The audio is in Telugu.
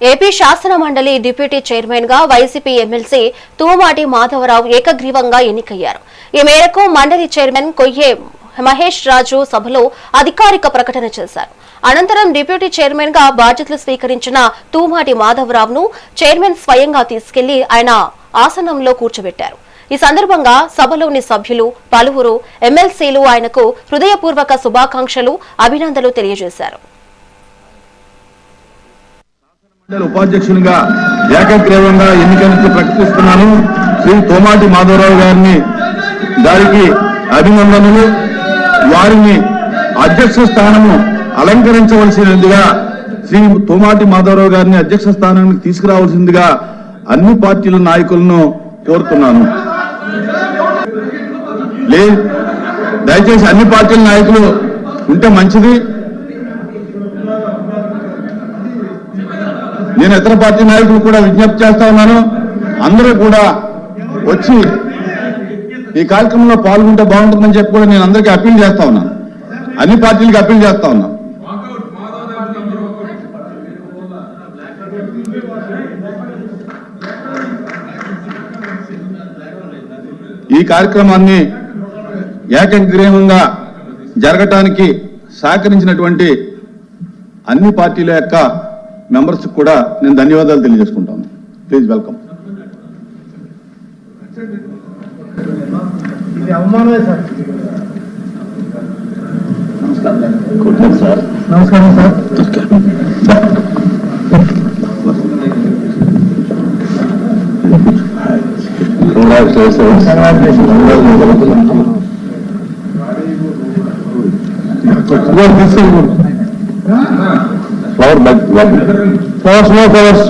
ఏపీ శాసన మండలి డిప్యూటీ చైర్మన్ గా వైసీపీ ఎమ్మెల్సీ తూమాటి మాధవరావు ఏకగ్రీవంగా ఎన్నికయ్యారు. ఈ మేరకు మండలి చైర్మన్ కొయ్యే మహేష్ రాజు సభలో అధికారిక ప్రకటన చేశారు. అనంతరం డిప్యూటీ చైర్మన్ గా బాధ్యతలు స్వీకరించిన తూమాటి మాధవరావును చైర్మన్ స్వయంగా తీసుకెళ్లి ఆయన ఆసనంలో కూర్చోబెట్టారు. ఈ సందర్భంగా సభలోని సభ్యులు పలువురు ఎమ్మెల్సీలు ఆయనకు హృదయపూర్వక శుభాకాంక్షలు, అభినందనలు తెలియజేశారు. ఉపాధ్యక్షునిగా ఏకగ్రీవంగా ఎన్నికలను ప్రకటిస్తున్నాను. శ్రీ తోమాటి మాధవరావు గారికి అభినందనలు. వారిని అధ్యక్ష స్థానము అలంకరించవలసినదిగా శ్రీ తోమాటి మాధవరావు గారిని అధ్యక్ష స్థానానికి తీసుకురావాల్సిందిగా అన్ని పార్టీల నాయకులను కోరుతున్నాను. దయచేసి అన్ని పార్టీల నాయకులు ఉంటే మంచిది. నేను ఇతర పార్టీ నాయకులు కూడా విజ్ఞప్తి చేస్తా ఉన్నాను. అందరూ కూడా వచ్చి ఈ కార్యక్రమంలో పాల్గొంటే బాగుంటుందని చెప్పి కూడా నేను అందరికీ అప్పీల్ చేస్తా ఉన్నాను. అన్ని పార్టీలకు అప్పీల్ చేస్తా ఉన్నాను. ఈ కార్యక్రమాన్ని ఏకగ్రీవంగా జరగటానికి సహకరించినటువంటి అన్ని పార్టీల యొక్క మెంబర్స్ కూడా నేను ధన్యవాదాలు తెలియజేసుకుంటాను. Please welcome. నమస్కారం సార్. Flower bag flowers